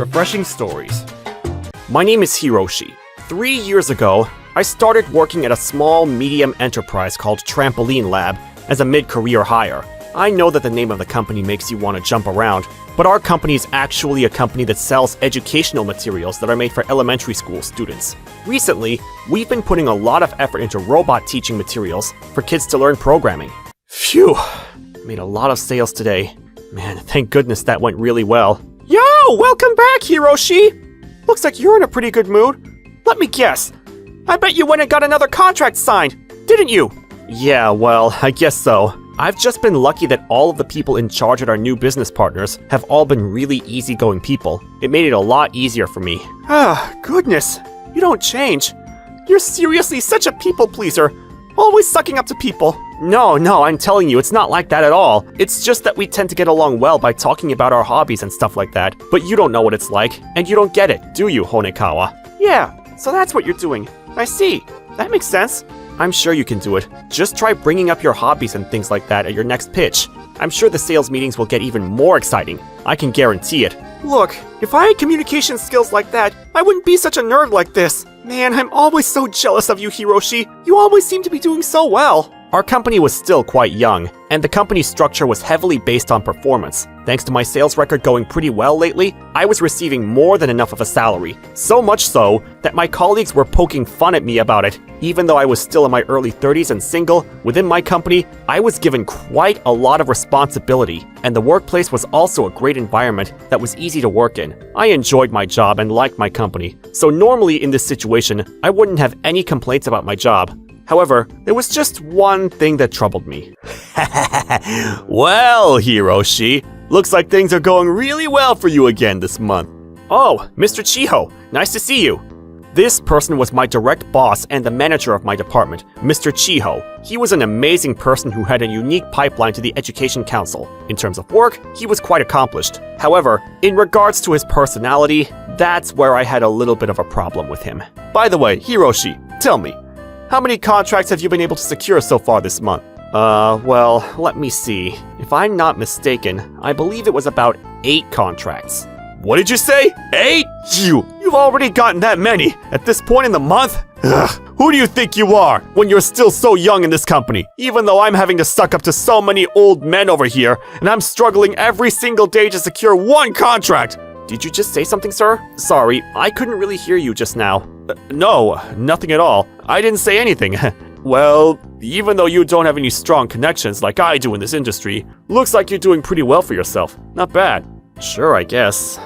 Refreshing stories. My name is Hiroshi. 3 years ago, I started working at a small medium enterprise called Trampoline Lab as a mid-career hire. I know that the name of the company makes you want to jump around, but our company is actually a company that sells educational materials that are made for elementary school students. Recently, we've been putting a lot of effort into robot teaching materials for kids to learn programming. Phew! Made a lot of sales today. Man, thank goodness that went really well. Yo! Welcome back, Hiroshi! Looks like you're in a pretty good mood. Let me guess. I bet you went and got another contract signed, didn't you? Yeah, well, I guess so. I've just been lucky that all of the people in charge at our new business partners have all been really easygoing people. It made it a lot easier for me. Ah, goodness. You don't change. You're seriously such a people pleaser. Always sucking up to people. No, I'm telling you, it's not like that at all. It's just that we tend to get along well by talking about our hobbies and stuff like that. But you don't know what it's like, and you don't get it, do you, Honekawa? Yeah, so that's what you're doing. I see. That makes sense. I'm sure you can do it. Just try bringing up your hobbies and things like that at your next pitch. I'm sure the sales meetings will get even more exciting. I can guarantee it. Look, if I had communication skills like that, I wouldn't be such a nerd like this. Man, I'm always so jealous of you, Hiroshi. You always seem to be doing so well. Our company was still quite young, and the company's structure was heavily based on performance. Thanks to my sales record going pretty well lately, I was receiving more than enough of a salary. So much so that my colleagues were poking fun at me about it. Even though I was still in my early 30s and single, within my company, I was given quite a lot of responsibility, and the workplace was also a great environment that was easy to work in. I enjoyed my job and liked my company, so normally in this situation, I wouldn't have any complaints about my job. However, there was just one thing that troubled me. Well, Hiroshi, looks like things are going really well for you again this month. Oh, Mr. Chiho, nice to see you. This person was my direct boss and the manager of my department, Mr. Chiho. He was an amazing person who had a unique pipeline to the Education Council. In terms of work, he was quite accomplished. However, in regards to his personality, that's where I had a little bit of a problem with him. By the way, Hiroshi, tell me, how many contracts have you been able to secure so far this month? Well, let me see. If I'm not mistaken, I believe it was about 8 contracts. What did you say? 8? You've already gotten that many at this point in the month? Ugh, who do you think you are when you're still so young in this company? Even though I'm having to suck up to so many old men over here, and I'm struggling every single day to secure 1 contract. Did you just say something, sir? Sorry, I couldn't really hear you just now. No, nothing at all. I didn't say anything. Well, even though you don't have any strong connections like I do in this industry, looks like you're doing pretty well for yourself. Not bad. Sure, I guess.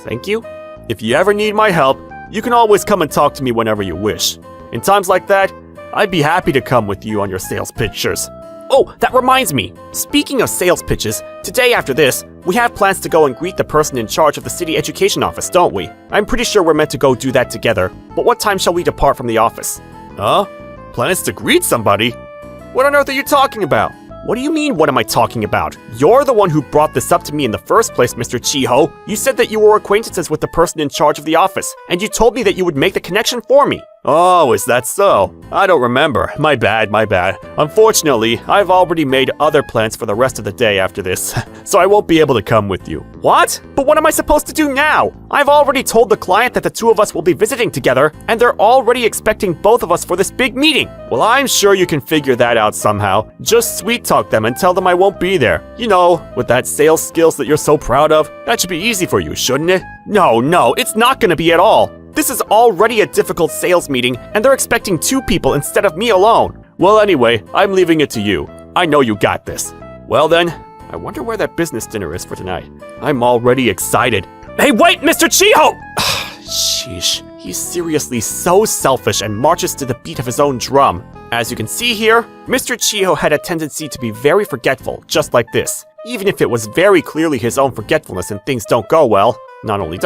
Thank you. If you ever need my help, you can always come and talk to me whenever you wish. In times like that, I'd be happy to come with you on your sales pitches. Oh, that reminds me. Speaking of sales pitches, today after this, we have plans to go and greet the person in charge of the city education office, don't we? I'm pretty sure we're meant to go do that together, but what time shall we depart from the office? Huh? Plans to greet somebody? What on earth are you talking about? What do you mean, what am I talking about? You're the one who brought this up to me in the first place, Mr. Chiho. You said that you were acquaintances with the person in charge of the office, and you told me that you would make the connection for me. Oh, is that so? I don't remember. My bad. Unfortunately, I've already made other plans for the rest of the day after this, so I won't be able to come with you. What? But what am I supposed to do now? I've already told the client that the two of us will be visiting together, and they're already expecting both of us for this big meeting. Well, I'm sure you can figure that out somehow. Just sweet talk them and tell them I won't be there. You know, with that sales skills that you're so proud of, that should be easy for you, shouldn't it? No, it's not gonna be at all. This is already a difficult sales meeting, and they're expecting 2 people instead of me alone. Well, anyway, I'm leaving it to you. I know you got this. Well then, I wonder where that business dinner is for tonight. I'm already excited. Hey, wait, Mr. Chiho! Sheesh. He's seriously so selfish and marches to the beat of his own drum. As you can see here, Mr. Chiho had a tendency to be very forgetful, just like this. Even if it was very clearly his own forgetfulness and things don't go well. Not only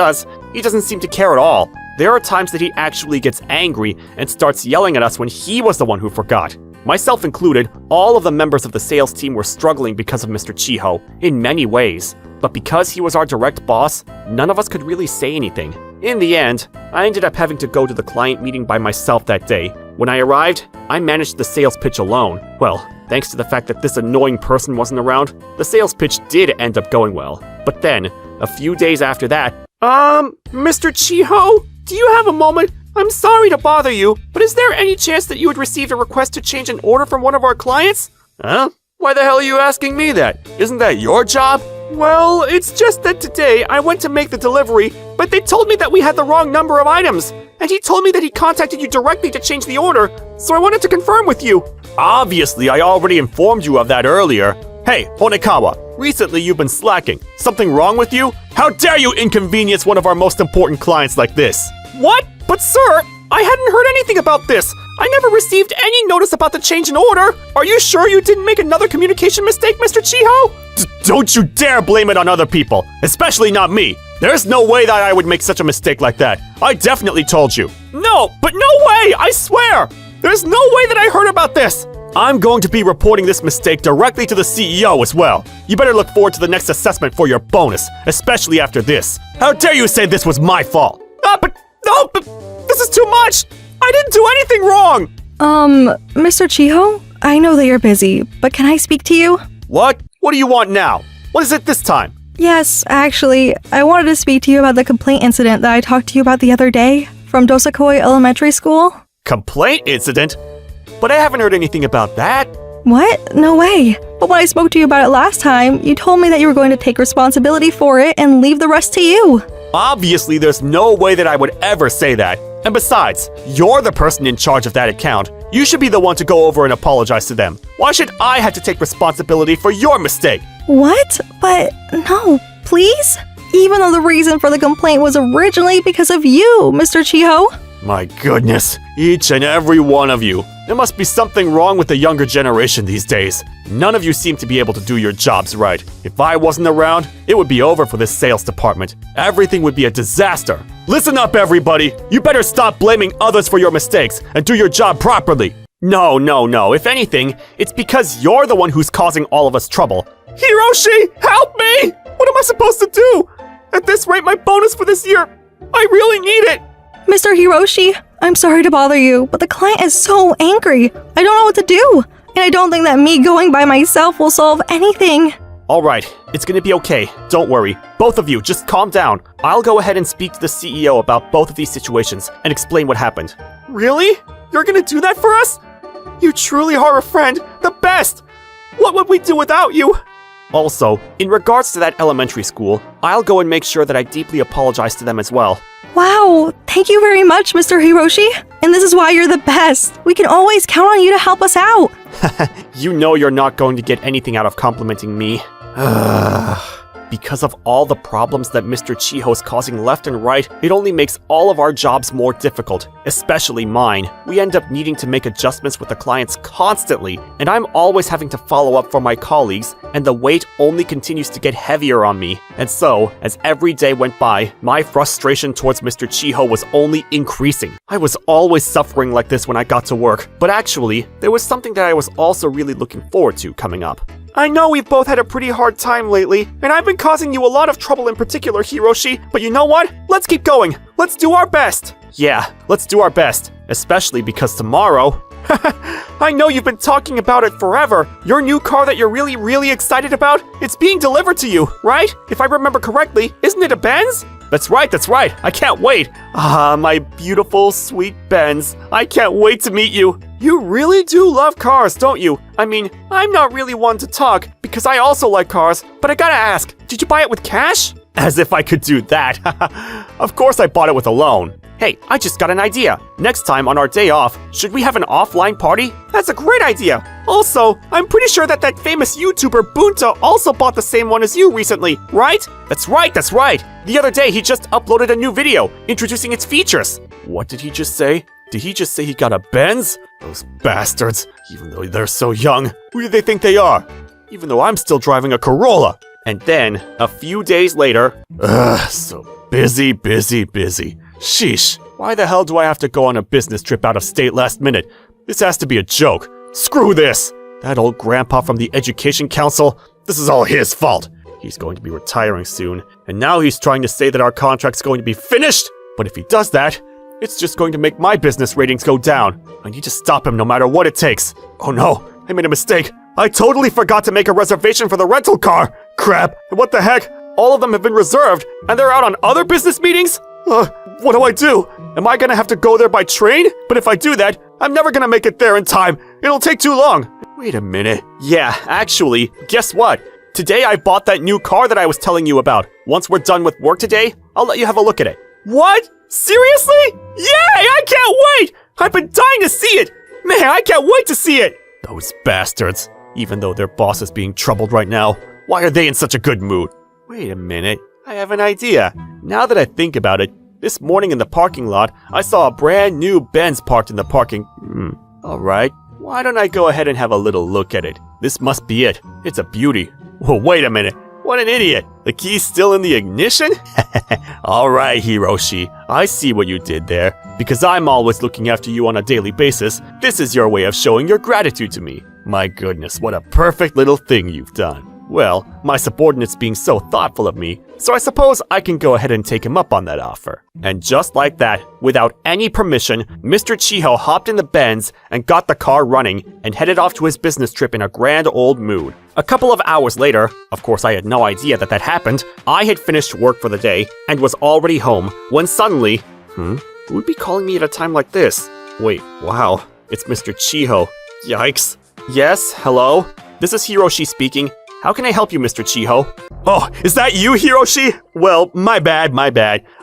he doesn't seem to care at all. There are times that he actually gets angry and starts yelling at us when he was the one who forgot. Myself included, all of the members of the sales team were struggling because of Mr. Chiho, in many ways. But because he was our direct boss, none of us could really say anything. In the end, I ended up having to go to the client meeting by myself that day. When I arrived, I managed the sales pitch alone. Well, thanks to the fact that this annoying person wasn't around, the sales pitch did end up going well. But then, a few days after that, Mr. Chiho, do you have a moment? I'm sorry to bother you, but is there any chance that you had received a request to change an order from one of our clients? Huh? Why the hell are you asking me that? Isn't that your job? Well, it's just that today I went to make the delivery, but they told me that we had the wrong number of items, and he told me that he contacted you directly to change the order, so I wanted to confirm with you. Obviously, I already informed you of that earlier. Hey, Honekawa, recently you've been slacking. Something wrong with you? How dare you inconvenience one of our most important clients like this? What? But sir, I hadn't heard anything about this. I never received any notice about the change in order. Are you sure you didn't make another communication mistake, Mr. Chiho? Don't you dare blame it on other people, especially not me. There's no way that I would make such a mistake like that. I definitely told you. No, but no way, I swear. There's no way that I heard about this. I'm going to be reporting this mistake directly to the CEO as well. You better look forward to the next assessment for your bonus, especially after this. How dare you say this was my fault? But this is too much. I didn't do anything wrong. Mr. Chiho, I know that you're busy, but can I speak to you? What? What do you want now? What is it this time? Yes, actually, I wanted to speak to you about the complaint incident that I talked to you about the other day from Dosakoi Elementary School. Complaint incident? But I haven't heard anything about that. What? No way. But when I spoke to you about it last time, you told me that you were going to take responsibility for it and leave the rest to you. Obviously, there's no way that I would ever say that. And besides, you're the person in charge of that account. You should be the one to go over and apologize to them. Why should I have to take responsibility for your mistake? What? But no, please? Even though the reason for the complaint was originally because of you, Mr. Chiho. My goodness, each and every one of you. There must be something wrong with the younger generation these days. None of you seem to be able to do your jobs right. If I wasn't around, it would be over for this sales department. Everything would be a disaster. Listen up, everybody. You better stop blaming others for your mistakes and do your job properly. No. If anything, it's because you're the one who's causing all of us trouble. Hiroshi, help me! What am I supposed to do? At this rate, my bonus for this year, I really need it. Mr. Hiroshi, I'm sorry to bother you, but the client is so angry. I don't know what to do. And I don't think that me going by myself will solve anything. Alright, it's gonna be okay. Don't worry. Both of you, just calm down. I'll go ahead and speak to the CEO about both of these situations and explain what happened. Really? You're gonna do that for us? You truly are a friend. The best! What would we do without you? Also, in regards to that elementary school, I'll go and make sure that I deeply apologize to them as well. Wow, thank you very much, Mr. Hiroshi. And this is why you're the best. We can always count on you to help us out. You know you're not going to get anything out of complimenting me. Because of all the problems that Mr. Chiho's causing left and right, it only makes all of our jobs more difficult, especially mine. We end up needing to make adjustments with the clients constantly, and I'm always having to follow up for my colleagues, and the weight only continues to get heavier on me. And so, as every day went by, my frustration towards Mr. Chiho was only increasing. I was always suffering like this when I got to work, but actually, there was something that I was also really looking forward to coming up. I know we've both had a pretty hard time lately, and I've been causing you a lot of trouble in particular, Hiroshi, but you know what? Let's keep going. Let's do our best. Yeah, let's do our best, especially because tomorrow... I know you've been talking about it forever. Your new car that you're really excited about, it's being delivered to you, right? If I remember correctly, isn't it a Benz? That's right. I can't wait. Ah, my beautiful, sweet Benz. I can't wait to meet you. You really do love cars, don't you? I mean, I'm not really one to talk, because I also like cars, but I gotta ask, did you buy it with cash? As if I could do that. Of course I bought it with a loan. Hey, I just got an idea. Next time on our day off, should we have an offline party? That's a great idea. Also, I'm pretty sure that famous YouTuber Bunta also bought the same one as you recently, right? That's right. The other day, he just uploaded a new video introducing its features. What did he just say? Did he just say he got a Benz? Those bastards. Even though they're so young, who do they think they are? Even though I'm still driving a Corolla. And then, a few days later... so busy. Sheesh, why the hell do I have to go on a business trip out of state last minute? This has to be a joke. Screw this! That old grandpa from the Education Council, this is all his fault. He's going to be retiring soon, and now he's trying to say that our contract's going to be finished? But if he does that, it's just going to make my business ratings go down. I need to stop him no matter what it takes. Oh no, I made a mistake. I totally forgot to make a reservation for the rental car. Crap, and what the heck? All of them have been reserved, and they're out on other business meetings? What do I do? Am I gonna have to go there by train? But if I do that, I'm never gonna make it there in time. It'll take too long. Wait a minute. Yeah, actually, guess what? Today I bought that new car that I was telling you about. Once we're done with work today, I'll let you have a look at it. What? Seriously? Yay! I can't wait! I've been dying to see it! Man, I can't wait to see it! Those bastards. Even though their boss is being troubled right now, why are they in such a good mood? Wait a minute. I have an idea. Now that I think about it, this morning in the parking lot, I saw a brand new Benz parked in the parking... Alright, why don't I go ahead and have a little look at it? This must be it. It's a beauty. Whoa, wait a minute. What an idiot. The key's still in the ignition? Alright, Hiroshi. I see what you did there. Because I'm always looking after you on a daily basis, this is your way of showing your gratitude to me. My goodness, what a perfect little thing you've done. Well, my subordinate's being so thoughtful of me, so I suppose I can go ahead and take him up on that offer. And just like that, without any permission, Mr. Chiho hopped in the Benz and got the car running and headed off to his business trip in a grand old mood. A couple of hours later, of course I had no idea that happened, I had finished work for the day and was already home when suddenly... Who would be calling me at a time like this? Wait, wow, it's Mr. Chiho. Yikes. Yes, hello? This is Hiroshi speaking. How can I help you, Mr. Chiho? Oh, is that you, Hiroshi? Well, my bad.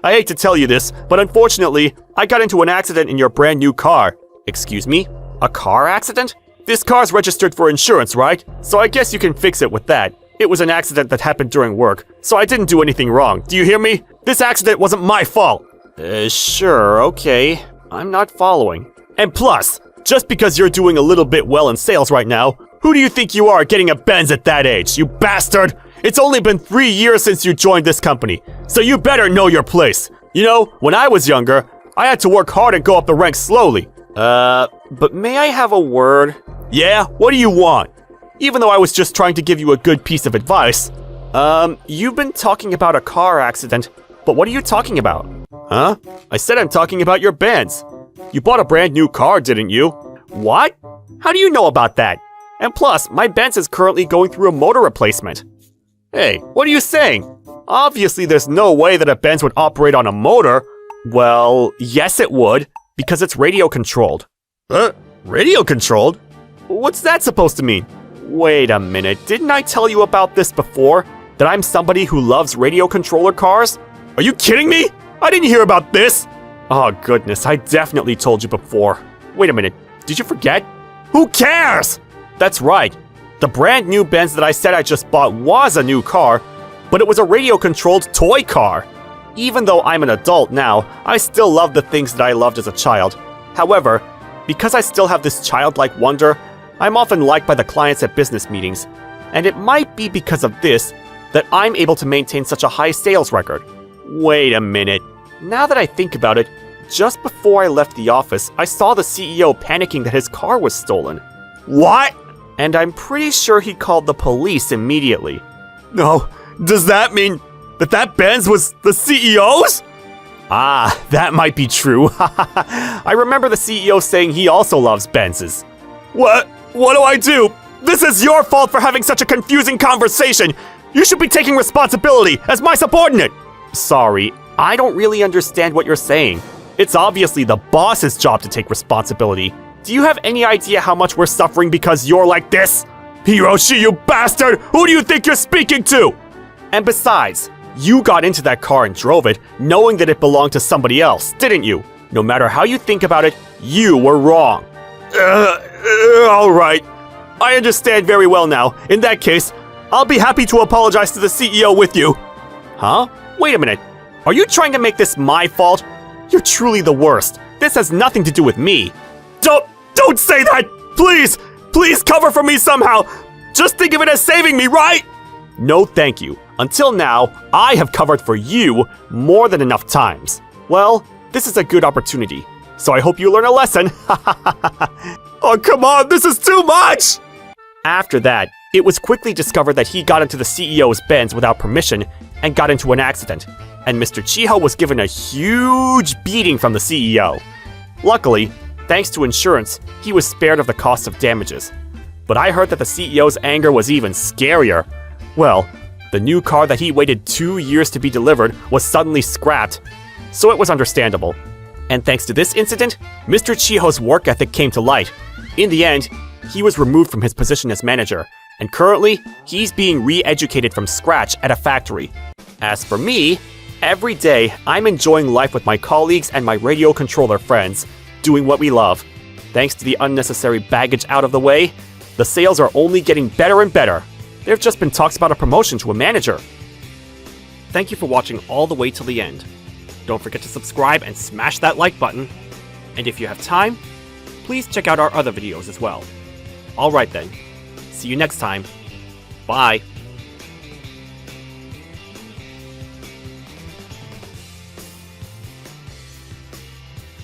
I hate to tell you this, but unfortunately, I got into an accident in your brand new car. Excuse me? A car accident? This car's registered for insurance, right? So I guess you can fix it with that. It was an accident that happened during work, so I didn't do anything wrong. Do you hear me? This accident wasn't my fault. Sure, okay. I'm not following. And plus, just because you're doing a little bit well in sales right now, who do you think you are getting a Benz at that age, you bastard? It's only been 3 years since you joined this company, so you better know your place. You know, when I was younger, I had to work hard and go up the ranks slowly. But may I have a word? Yeah, what do you want? Even though I was just trying to give you a good piece of advice. You've been talking about a car accident, but what are you talking about? Huh? I said I'm talking about your Benz. You bought a brand new car, didn't you? What? How do you know about that? And plus, my Benz is currently going through a motor replacement. Hey, what are you saying? Obviously, there's no way that a Benz would operate on a motor. Well, yes it would, because it's radio controlled. Radio controlled? What's that supposed to mean? Wait a minute, didn't I tell you about this before? That I'm somebody who loves radio controller cars? Are you kidding me? I didn't hear about this! Oh goodness, I definitely told you before. Wait a minute, did you forget? Who cares? That's right. The brand new Benz that I said I just bought was a new car, but it was a radio-controlled toy car. Even though I'm an adult now, I still love the things that I loved as a child. However, because I still have this childlike wonder, I'm often liked by the clients at business meetings, and it might be because of this that I'm able to maintain such a high sales record. Wait a minute. Now that I think about it, just before I left the office, I saw the CEO panicking that his car was stolen. What? And I'm pretty sure he called the police immediately. No, does that mean that Benz was the CEO's? Ah, that might be true. I remember the CEO saying he also loves Benzes. What do I do? This is your fault for having such a confusing conversation. You should be taking responsibility as my subordinate. Sorry, I don't really understand what you're saying. It's obviously the boss's job to take responsibility. Do you have any idea how much we're suffering because you're like this? Hiroshi, you bastard! Who do you think you're speaking to? And besides, you got into that car and drove it, knowing that it belonged to somebody else, didn't you? No matter how you think about it, you were wrong. Alright. I understand very well now. In that case, I'll be happy to apologize to the CEO with you. Huh? Wait a minute. Are you trying to make this my fault? You're truly the worst. This has nothing to do with me. Don't say that! Please! Please cover for me somehow! Just think of it as saving me, right? No thank you. Until now, I have covered for you more than enough times. Well, this is a good opportunity, so I hope you learn a lesson. Oh, come on, this is too much! After that, it was quickly discovered that he got into the CEO's Benz without permission and got into an accident, and Mr. Chiho was given a huge beating from the CEO. Luckily, thanks to insurance, he was spared of the cost of damages. But I heard that the CEO's anger was even scarier. Well, The new car that he waited 2 years to be delivered was suddenly scrapped, so it was understandable. And thanks to this incident, Mr. Chiho's work ethic came to light. In the end, he was removed from his position as manager, and currently, he's being re-educated from scratch at a factory. As for me, every day I'm enjoying life with my colleagues and my radio controller friends, doing what we love. Thanks to the unnecessary baggage out of the way, the sales are only getting better and better. There have just been talks about a promotion to a manager. Thank you for watching all the way till the end. Don't forget to subscribe and smash that like button. And if you have time, please check out our other videos as well. Alright then, see you next time. Bye.